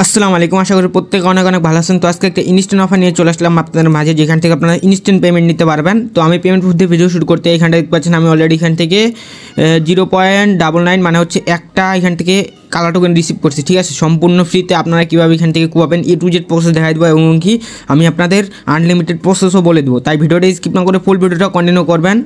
আসসালামু আলাইকুম। আশা করি প্রত্যেকে অনেক অনেক ভালো আছেন। তো আজকে একটা ইনস্ট্যান্ট অফার নিয়ে চলে আসলাম আপনাদের মাঝে, যেখান থেকে আপনারা ইনস্ট্যান্ট পেমেন্ট নিতে পারবেন। তো আমি পেমেন্ট প্রুফ দিয়ে ভিডিও শুট করতে এখানটা দেখতে পাচ্ছেন আমি অলরেডি এখান থেকে 0.99 মানে হচ্ছে একটা এখান থেকে কালার টোকেন রিসিভ করছি। ঠিক আছে, সম্পূর্ণ ফ্রিতে আপনারা কীভাবে এখান থেকে কুয়াবেন A to Z প্রসেস দেখাই দেবো, এবং কি আমি আপনাদের আনলিমিটেড প্রসেসও বলে দেবো। তাই ভিডিওটা স্কিপ না করে ফুল ভিডিওটা কন্টিনিউ করবেন।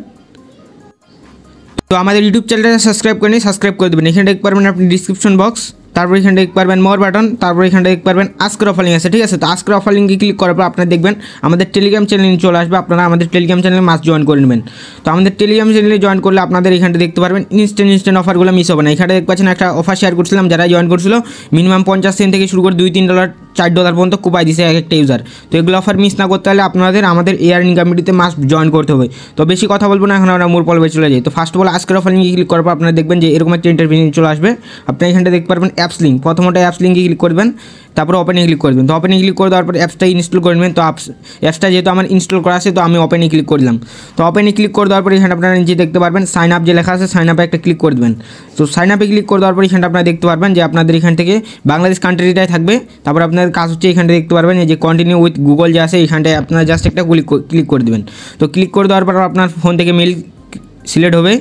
তো আমাদের ইউটিউব চ্যানেলটা সাবস্ক্রাইব করে নিয়ে সাবস্ক্রাইব করে দেবেন। এখানে দেখতে পারবেন আপনি ডিসক্রিপশন বক্স, তারপর এখানে দেখতে পারবেন মোর বাটন, তারপর এখানে দেখতে পারবেন আজকের অফার লিঙ্ক আছে। ঠিক আছে, তো আজকের অফার লিঙ্কে ক্লিক করার পর আপনারা দেখবেন আমাদের টেলিগ্রাম চ্যানেল চলে আসবে। আপনারা আমাদের টেলিগ্রাম চ্যানেলে মাস্ট জয়েন করে নেবেন। তো আমাদের টেলিগ্রাম চ্যানেলে জয়েন করলে আপনাদের এখানটা দেখতে পারবেন ইনস্ট্যান্ট অফারগুলো মিস হবে না। এখানে দেখতে পাচ্ছেন একটা অফার শেয়ার করছিলাম, যারা জয়েন করছিল মিনিমাম 50 সেন্ট থেকে শুরু করে $2-3 $4 পর্যন্ত কুপাই দিছে এক একটা ইউজার। তো এগুলো অফার মিস না করতে হলে আপনাদের আমাদের এয়ারনিং কমিটিতে মাস্ট জয়েন করতে হবে। তো বেশি কথা বলবো না, এখন আমরা মূল পর্বে চলে যাই। তো ফার্স্ট অফ অল আজকের অফার লিঙ্কে ক্লিক করার পর আপনারা দেখবেন যে এরকম একটা ইন্টারভিউ চলে আসবে। আপনি এখানটা দেখতে পারবেন অ্যাপস লিঙ্ক, প্রথমত অ্যাপস লিঙ্কে ক্লিক করবেন, তারপর ওপেনে ক্লিক করবেন। তো ওপেনে ক্লিক করে দেওয়ার পর অ্যাপসটা ইনস্টল করে নেবেন। তো অ্যাপসটা যেহেতু আমার ইনস্টল করা আছে, তো আমি ওপেনে ক্লিক করলাম। তো ওপেনে ক্লিক করে দেওয়ার পর এখানে আপনারা নিচে দেখতে পারবেন সাইন আপ যে লেখা আছে, সাইন আপে একটা ক্লিক করে দেবেন। তো সাইন আপে ক্লিক করে দেওয়ার পর এখানটা আপনারা দেখতে পারবেন যে আপনাদের এখান থেকে বাংলাদেশ কান্ট্রিটাই থাকবে। তারপর আপনাদের কাজ হচ্ছে এখানটা দেখতে পারবেন এই যে কন্টিনিউ উইথ গুগল যে আছে, এখানটায় আপনারা জাস্ট একটা ক্লিক করে দেবেন। তো ক্লিক করে দেওয়ার পর আপনার ফোন থেকে মেল সিলেক্ট হবে।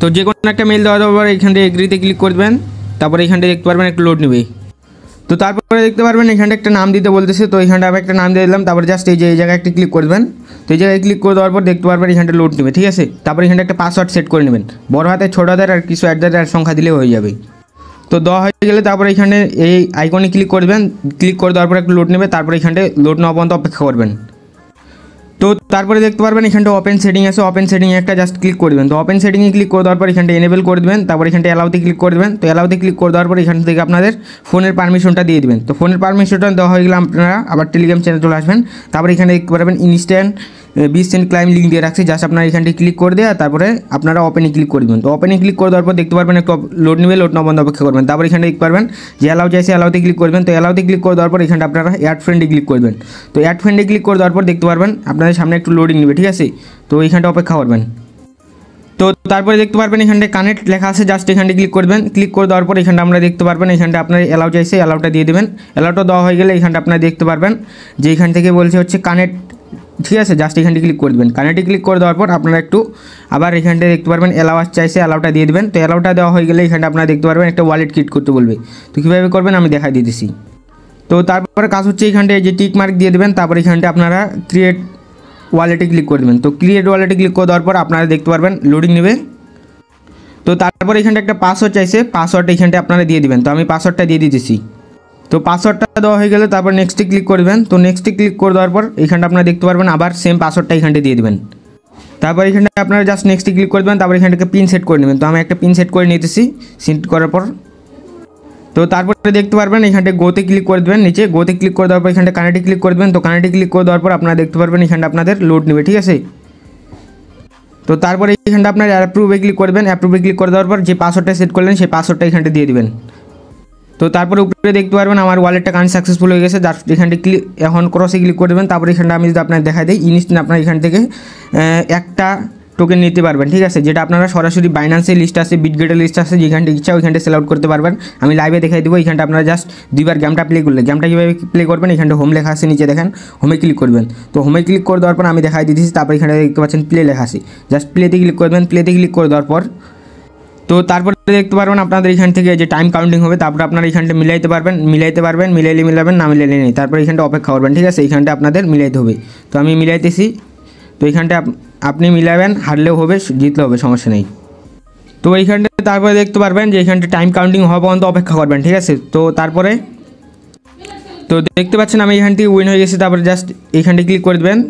তো যে কোনো একটা মেল দেওয়ার পর এখানটা এগ্রিতে ক্লিক করবেন। তারপরে এখানটা দেখতে পারবেন একটু লোড নেবে। তো তারপরে দেখতে পারবেন এখানটা একটা নাম দিতে বলতেছে। তো এখানটা আমি একটা নাম দিয়ে দিলাম। তারপরে জাস্ট এই যে এই জায়গায় একটা ক্লিক করবেন। তো এই জায়গায় ক্লিক করে দেওয়ার পর দেখতে পারবেন এখানটা লোড নেবে। ঠিক আছে, তারপরে এখানটা একটা পাসওয়ার্ড সেট করে নেবেন, বড় হাতে ছোটো হাতের আর কিছু আর সংখ্যা দিলে হয়ে যাবে। তো দেওয়া হয়ে গেলে তারপরে এখানে এই আইকনে ক্লিক করবেন। ক্লিক করে দেওয়ার পর একটু লোড নেবে, তারপরে এখানটা লোড নেওয়া পর্যন্ত অপেক্ষা করবেন। তো তারপরে দেখতে পারবেন এখানটা ওপেন সেটিং আছে, ওপেন সেটিংয়ে একটা জাস্ট ক্লিক করবেন। তো ওপেন সেটিংয়ে ক্লিক করে দেওয়ার পর এখানটা এনেবল করে দেবেন। তারপর এখানটা অ্যালাউতে ক্লিক করে দেবেন। তো অ্যালাউতে ক্লিক করে দেওয়ার পর এখান থেকে আপনাদের ফোনের পারমিশনটা দিয়ে দেবেন। তো ফোনের পারমিশনটা দেওয়া হয়ে গেলে আপনারা আবার টেলিগ্রাম চ্যানেল চলে আসবেন। তারপরে এখানে দেখতে পারবেন ইনস্ট্যান্ট 20 সেন্ট ক্লাইম লিঙ্ক দিয়ে রাখছি, জাস্ট আপনারা এখানটা ক্লিক করে দেওয়া, তারপরে আপনারা ওপেনে ক্লিক করে দেবেন। তো ওপেনে ক্লিক করে দেওয়ার পর দেখতে পারবেন একটু লোড নেবে, লোড নেওয়া বন্ধ অপেক্ষা করবেন। তারপর এখানে দেখতে পারবেন যে অ্যালাউ চাইছে, অ্যালাউতে ক্লিক করবেন। তো অ্যালাউতে ক্লিক করে দেওয়ার পর এখানটা আপনারা অ্যাড ফ্রেন্ডে ক্লিক করবেন। তো অ্যাড ফ্রেন্ডে ক্লিক করে দেওয়ার পর দেখতে পারবেন আপনাদের সামনে একটু লোডিং নেবে। ঠিক আছে, তো এইখানটা অপেক্ষা করবেন। তো তারপরে দেখতে পারবেন এখানটা কানেক্ট লেখা আছে, জাস্ট এখানটা ক্লিক করবেন। ক্লিক করে দেওয়ার পর এখানটা আমরা দেখতে পারবেন এখানটা আপনার অ্যালাউ চাইছে, অ্যালাউটা দিয়ে দেবেন। অ্যালাউটা দেওয়া হয়ে গেলে এখানটা আপনারা দেখতে পারবেন যে এখান থেকে বলছে হচ্ছে কানেক্ট। ঠিক আছে, জাস্ট এখানটা ক্লিক করে দেবেন। কানেক্টে ক্লিক করে দেওয়ার পর আপনারা একটু আবার এখানটা দেখতে পারবেন অ্যালাউয়াস চাইছে, অ্যালাউটা দিয়ে দেবেন। তো অ্যালাউটা দেওয়া হয়ে গেলে এখানটা আপনারা দেখতে পারবেন একটা ওয়ালেট ক্রিয়েট করতে বলবে। তো কীভাবে করবেন আমি দেখাই দিতেছি। তো তারপরে কাজ হচ্ছে এখানটা যে টিক মার্ক দিয়ে দেবেন। তারপর এখানটা আপনারা ক্রিয়েট ওয়ালেটে ক্লিক করে দেবেন। তো ক্রিয়েট ওয়ালেটে ক্লিক করে দেওয়ার পর আপনারা দেখতে পারবেন লোডিং নেবে। তো তারপর এখানটা একটা পাসওয়ার্ড চাইছে, পাসওয়ার্ডটা এখানটা আপনারা দিয়ে দেবেন। তো আমি পাসওয়ার্ডটা দিয়ে দিতেছি। তো পাসওয়ার্ডটা দেওয়া হয়ে গেলে তারপর নেক্সটে ক্লিক করবেন। তো নেক্সটে ক্লিক করে দেওয়ার পর এখানটা আপনারা দেখতে পারবেন আবার সেম পাসওয়ার্ডটা এখানটা দিয়ে দেবেন। তারপর এখানটা আপনারা জাস্ট নেক্সটে ক্লিক করে দেবেন। তারপর এখানটাকে পিন সেট করে নেবেন। তো আমি একটা পিন সেট করে নিতেছি। সেট করার পর তো তারপরে দেখতে পারবেন এখানটা গোতে ক্লিক করে দেবেন। নিচে গোতে ক্লিক করে দেওয়ার পর এখানটা কানেক্টে ক্লিক করে দেবেন। তো কানেক্টে ক্লিক করে দেওয়ার পর আপনারা দেখতে পারবেন এখানটা আপনাদের লোড নেবে। ঠিক আছে, তো তারপরে এখানটা আপনার অ্যাপ্রুভে ক্লিক করবেন। অ্যাপ্রুভে ক্লিক করে দেওয়ার পর যে পাসওয়ার্ডটা সেট করলেন সেই পাসওয়ার্ডটা এখানটা দিয়ে দেবেন। তো তারপরে উপরে দেখতে পারবেন আমার ওয়ালেটটা কানেক্ট সাকসেসফুল হয়ে গেছে। জাস্ট এখানটা ক্লিক এখন ক্রসে ক্লিক করে দেবেন। তারপরে এখানটা আমি যদি আপনার দেখাই দিই ইনস্ট্যান্ট আপনার এখান থেকে একটা টোকেন নিতে পারবেন। ঠিক আছে, যেটা আপনারা সরাসরি বাইন্যান্সের লিস্ট আছে, বিটগেটের লিস্ট আছে, যেখানটা ইচ্ছা ওইখানটা সেল আউট করতে পারবেন। আমি লাইভে দেখাই দেবো। এখানটা আপনারা জাস্ট দুইবার গেমটা প্লে করলে গেমটা কীভাবে প্লে করবেন এখানটা হোম লেখা আছে, নিচে দেখেন হোমে ক্লিক করবেন। তো হোমে ক্লিক করে দেওয়ার পর আমি দেখাই দিতেছি। তারপর এখানে দেখতে পাচ্ছেন প্লে লেখা আছে, জাস্ট প্লেতে ক্লিক করবেন। প্লেতে ক্লিক করে দেওয়ার পর তো তারপরে দেখতে পারবেন আপনাদের এখান থেকে যে টাইম কাউন্টিং হবে। তারপরে আপনারা এখানটা মিলাইতে পারবেন, মিলাইলে মিলাবেন, না মিলাইলে নেই। তারপর এখানটা অপেক্ষা করবেন। ঠিক আছে, এখানটা আপনাদের মিলাইতে হবে। তো আমি মিলাইতেছি। তো এইখানটা আপনি মিলাবেন, হারলেও হবে জিতলেও হবে, সমস্যা নেই। তো এইখানটা তারপরে দেখতে পারবেন যে এখানটা টাইম কাউন্টিং হওয়া পর্যন্ত অপেক্ষা করবেন। ঠিক আছে, তো তারপরে তো দেখতে পাচ্ছেন আমি এখান থেকে উইন হয়ে গেছি। তারপরে জাস্ট এইখানটা ক্লিক করে দেবেন।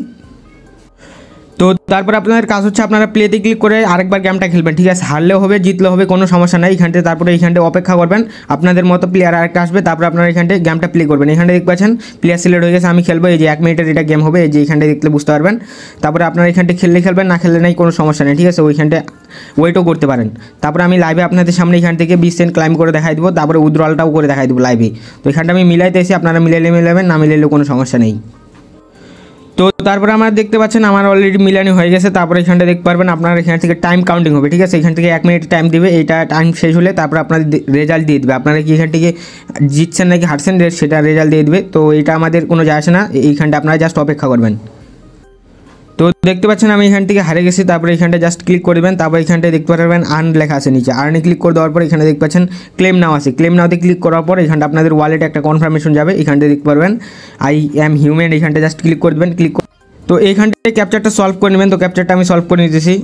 তো তারপর আপনাদের কাজ হচ্ছে আপনারা প্লেতে ক্লিক করে আরেকবার গেমটা খেলবেন। ঠিক আছে, হারলেও হবে জিতলেও হবে, কোনো সমস্যা নাই এখানটা। তারপরে এইখানটা অপেক্ষা করবেন, আপনাদের মতো প্লেয়ার আরেকটা আসবে। তারপর আপনারা এখানটা গেমটা প্লে করবেন। এখানটা দেখতে পাচ্ছেন প্লেয়ার সিলেক্ট হয়ে গেছে। আমি খেলবো, এই যে 1 মিনিটের এটা গেম হবে, এই যে এখানটা দেখলে বুঝতে পারবেন। তারপরে আপনারা এখানটা খেললে খেলবেন, না খেললে নাই, কোনো সমস্যা নেই। ঠিক আছে, ওইখানটা ওয়েটও করতে পারেন। তারপরে আমি লাইভে আপনাদের সামনে এখান থেকে 20 সেন্ট ক্লাইম করে দেখাই দেবো। তারপরে উইথড্রলটাও করে দেখাই দেবো লাইভে। তো এখানটা আমি মিলাইতে এসে আপনারা মিলাইলে মিলাবেন, না মিলাইলেও কোনো সমস্যা নেই। তো তারপরে আমরা দেখতে পাচ্ছেন আমার অলরেডি মিলানি হয়ে গেছে। তারপরে এখানটা দেখতে পারবেন আপনার এখান থেকে টাইম কাউন্টিং হবে, ঠিক আছে। এখান থেকে 1 মিনিট টাইম দিবে, এইটা টাইম শেষ হলে তারপরে আপনাদের রেজাল্ট দিয়ে দেবে, আপনারা কি এখান থেকে জিতছেন নাকি হারছেন সেটা রেজাল্ট দিয়ে দেবে। তো এটা আমাদের কোনো যায় আসে না, এইখানটা আপনারা জাস্ট অপেক্ষা করবেন। তো দেখতে পাচ্ছেন আমি এখান থেকে হারে গেছি। তারপরে এখানটা জাস্ট ক্লিক করে দেবেন। তারপর এখানটায় দেখতে পারবেন আর্ন লেখা আছে নিচে, আর্নে ক্লিক করে দেওয়ার পর এখানে দেখতে পাচ্ছেন ক্লেম নাও আছে, ক্লেম নাওতে ক্লিক করার পর এখানটা আপনাদের ওয়ালেটে একটা কনফার্মেশন যাবে। এখানটায় দেখতে পারবেন আই অ্যাম হিউম্যান, এখানটা জাস্ট ক্লিক করে দেবেন। তো এইখানটায় ক্যাপচারটা সলভ করে নেবেন। তো ক্যাপচারটা আমি সলভ করে নিতেছি।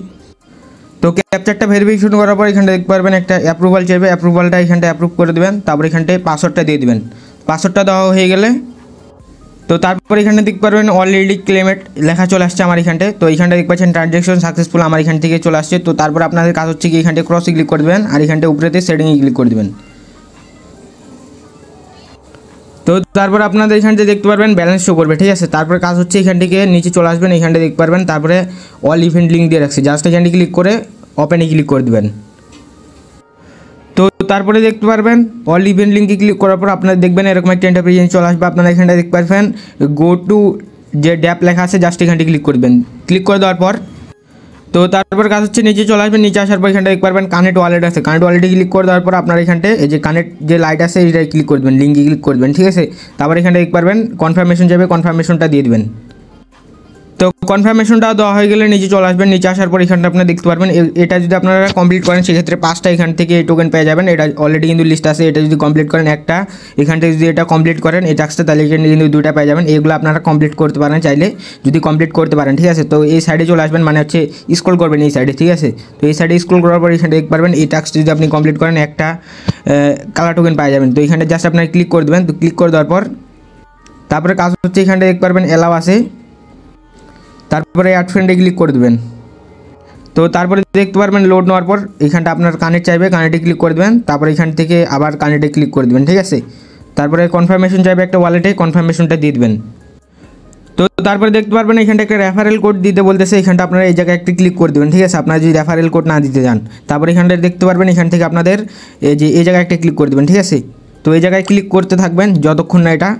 তো ক্যাপচারটা ভেরিফিকেশন করার পর এখানটা দেখতে পারবেন একটা অ্যাপ্রুভাল চাইবে, অ্যাপ্রুভালটা এখানটা অ্যাপ্রুভ করে দেবেন। তারপর এখানটায় পাসওয়ার্ডটা দিয়ে দেবেন। পাসওয়ার্ডটা দেওয়া হয়ে গেলে তো তারপর এখানে দেখতে পারবেন অলরেডি ক্লেমেড লেখা চলে আসছে আমার এখানটায়। তো এইখানটা দেখতে পাচ্ছেন ট্রানজ্যাকশন সাকসেসফুল আমার এখান থেকে চলে আসছে। তো তারপর আপনাদের কাজ হচ্ছে কি এখানটায় ক্রসে ক্লিক করে দেবেন আর এখানটায় উপরেতে সেটিংয়ে ক্লিক করে দেবেন। তো তারপর আপনাদের এখানটায় দেখতে পারবেন ব্যালেন্স শো করবে, ঠিক আছে। তারপরে কাজ হচ্ছে এখান থেকে নিচে চলে আসবেন, এখানটা দেখতে পারবেন তারপরে অল ইভেন্ট লিঙ্ক দিয়ে রাখছে, জাস্ট এখানটা ক্লিক করে ওপেনে ক্লিক করে দেবেন। তো তারপরে দেখতে পারবেন অল ইভেন্ট লিঙ্কে ক্লিক করার পর আপনারা দেখবেন এরকম একটা ইন্টারফেস চলে আসবে। আপনারা এখানটা দেখতে পারবেন গো টু যে ড্যাপ লেখা আছে, জাস্ট এখানটা ক্লিক করবেন। ক্লিক করে দেওয়ার পর তো তারপর কাজ হচ্ছে নিচে চলে আসবেন। নিচে আসার পর এখানটা দেখতে পারবেন কানেক্ট ওয়ালেট আছে, কানেক্ট ওয়ালেটে ক্লিক করে দেওয়ার পর আপনার এখানটায় এই যে কানেক্ট যে লাইট আছে এইটাই ক্লিক করে দেবেন, লিঙ্কে ক্লিক করে দেবেন, ঠিক আছে। তারপর এখানটা দেখতে পারবেন কনফার্মেশন যাবে, কনফার্মেশনটা দিয়ে দেবেন। তো কনফার্মেশনটা দেওয়া হয়ে গেলে নিচে চলে আসবেন। নিচে আসার পর এখানটা আপনারা দেখতে পারবেন এটা যদি আপনারা কমপ্লিট করেন সেক্ষেত্রে 5টা এখান থেকে এই টোকেন পেয়ে যাবেন। এটা অলরেডি কিন্তু লিস্ট আছে, এটা যদি কমপ্লিট করেন একটা, এখান থেকে যদি এটা কমপ্লিট করেন এই টাস্কটা তাহলে এখানে কিন্তু 2টা পেয়ে যাবেন। এগুলো আপনারা কমপ্লিট করতে পারেন চাইলে, যদি কমপ্লিট করতে পারেন, ঠিক আছে। তো এই সাইডে চলে আসবেন, মানে হচ্ছে স্ক্রল করবেন এই সাইডে, ঠিক আছে। তো এই সাইডে স্ক্রল করার পর এখানে দেখতে পারবেন এই টাস্কটা যদি আপনি কমপ্লিট করেন একটা কালার টোকেন পেয়ে যাবেন। তো এখানে জাস্ট আপনারা ক্লিক করে দেবেন। তো ক্লিক করে দেওয়ার পর তারপরে কাজ হচ্ছে এখানটা দেখতে পারবেন অ্যালাউ আছে, তারপরে অ্যাড ফ্রেন্ডে ক্লিক করে দেবেন। তো তারপরে দেখতে পারবেন লোড নেওয়ার পর এখানটা আপনার কানেক্ট চাইবে, কানেক্টে ক্লিক করে দেবেন। তারপরে এখান থেকে আবার কানেক্টে ক্লিক করে দেবেন, ঠিক আছে। তারপরে কনফার্মেশন চাইবে একটা ওয়ালেটে, কনফার্মেশনটা দিয়ে দেবেন। তো তারপরে দেখতে পারবেন এখানটা একটা রেফারেল কোড দিতে বলতেছে, এখানটা আপনারা এই জায়গায় একটি ক্লিক করে দেবেন, ঠিক আছে। আপনারা যদি রেফারেল কোড না দিতে চান তারপরে এখানটা দেখতে পারবেন এখান থেকে আপনাদের এই জায়গায় একটা ক্লিক করে দেবেন, ঠিক আছে। তো এই জায়গায় ক্লিক করতে থাকবেন যতক্ষণ না এটা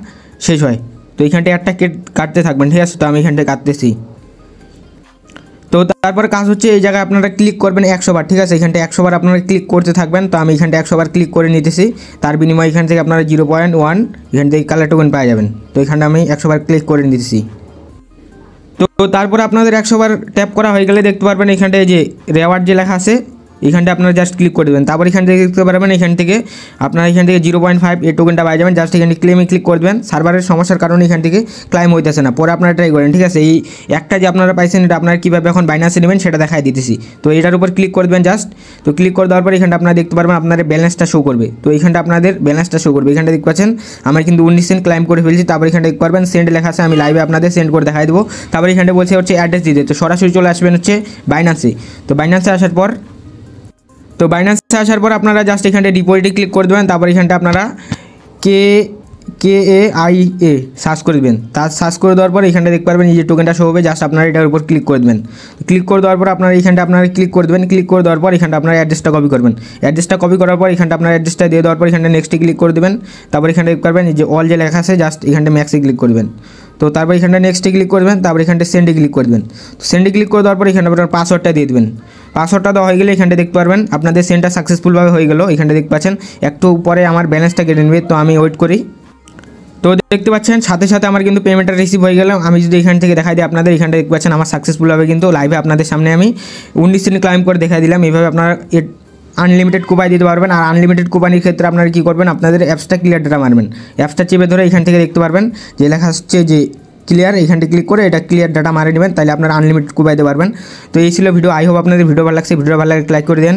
শেষ হয়। তো এখানটা একটা কাটতে থাকবেন, ঠিক আছে। তো আমি এখানটা কাটতেছি। তো তারপরে কাজ হচ্ছে এই জায়গায় আপনারা ক্লিক করবেন 100 বার, ঠিক আছে। এখানটা 100 বার আপনারা ক্লিক করতে থাকবেন। তো আমি এখানটা 100 বার ক্লিক করে নিতেছি, তার বিনিময়ে এখান থেকে আপনারা 0.1 এখান থেকে কালার টোকেন পাওয়া যাবেন। তো এখানটা আমি 100 বার ক্লিক করে নিতেছি। তো তারপরে আপনাদের 100 বার ট্যাপ করা হয়ে গেলে দেখতে পারবেন এখানটায় যে রেওয়ার্ড যে লেখা আছে এখানটা আপনারা জাস্ট ক্লিক করে দেবেন। তারপর এখান থেকে দেখতে পারবেন এখান থেকে আপনারা এখান থেকে 0.5 এই টোকেনটা পাই যাবেন। জাস্ট এখানে ক্লেমে ক্লিক করে দেবেন। সার্ভারের সমস্যার কারণে এখান থেকে ক্লাইম হইতেছে না, পরে আপনারা ট্রাই করেন, ঠিক আছে। এই একটা যে আপনারা পাইছেন এটা আপনারা কীভাবে এখন বাইনান্সে নেবেন সেটা দেখাই দিতেছি। তো এটার উপর ক্লিক করে দেবেন জাস্ট। তো ক্লিক করে দেওয়ার পর এখানটা আপনারা দেখতে পারবেন আপনাদের ব্যালেন্সটা শো করবে। তো এখানটা আপনাদের ব্যালেন্সটা শো করবে। এখানটা দেখতে পাচ্ছেন আমার কিন্তু 19 সেন্ট ক্লাইম করে ফেলছি। তারপর এখানটা দেখতে পারবেন সেন্ড লেখা আছে, আমি লাইভে আপনাদের সেন্ড করে দেখাই দেবো। তারপর এখানটা বলছে হচ্ছে অ্যাড্রেস দিতে, তো সরাসরি চলে আসবেন হচ্ছে বাইনান্সে। তো বাইনান্সে আসার পর আপনারা জাস্ট এখানটা ডিপোজিটে ক্লিক করে দেবেন। তারপর এখানটা আপনারা KAIA সার্চ করে দেবেন। তার সার্চ করে দেওয়ার পর এখানটা দেখতে পারবেন এই যে টোকেনটা শো হবে, জাস্ট আপনারা এটার উপর ক্লিক করে দেবেন। ক্লিক করে দেওয়ার পর আপনারা এখানটা আপনারা ক্লিক করে দেবেন। ক্লিক করে দেওয়ার পর এখানটা আপনারা অ্যাড্রেসটা কপি করবেন। অ্যাড্রেসটা কপি করার পর এখানটা আপনার অ্যাড্রেসটা দিয়ে দেওয়ার পর এখানটা নেক্সটে ক্লিক করে দেবেন। তারপর এখানটা দেখতে পারবেন এই যে অল যে লেখা আছে জাস্ট এখানটা ম্যাক্সে ক্লিক করবেন। তো তারপর এখানটা নেক্সটে ক্লিক করবেন। তারপর এখানটা সেন্ডে ক্লিক করবেন। তো সেন্ডে ক্লিক করে দেওয়ার পর এখানটা আপনার পাসওয়ার্ডটা দিয়ে দেবেন। পাসওয়ার্ডটা দেওয়া হয়ে গেলে এখানটা দেখতে পারবেন আপনাদের সেন্ডটা সাকসেসফুলভাবে হয়ে গেল। এখানটা দেখতে পাচ্ছেন একটু পরে আমার ব্যালেন্সটা কেটে নেবে, তো আমি ওয়েট করি। তো দেখতে পাচ্ছেন সাথে সাথে আমার কিন্তু পেমেন্টটা রিসিভ হয়ে গেল। আমি যদি এখান থেকে দেখাই দিই আপনাদের, এখানটা দেখতে পাচ্ছেন আমার সাকসেসফুলভাবে কিন্তু লাইভে আপনাদের সামনে আমি 19 সেন্ট ক্লাইম করে দেখাই দিলাম। এইভাবে আপনারা আনলিমিটেড কুপান দিতে পারবেন। আর আনলিমিটেড কুপানের ক্ষেত্রে আপনারা কী করবেন, আপনাদের অ্যাপসটা ক্লিয়ার ডাটা মারবেন। অ্যাপসটা চেপে ধরে এখান থেকে দেখতে পারবেন যে লেখা হচ্ছে যে ক্লিয়ার, এখানটা ক্লিক করে এটা ক্লিয়ার ডাটা মারে নেবেন, তাহলে আপনারা আনলিমিটেড কুপাইতে পারবেন। তো এই ছিল ভিডিও। আই হোপ আপনাদের ভিডিও ভালো লাগছে। ভিডিও ভালো লাগলে লাইক করে দেন।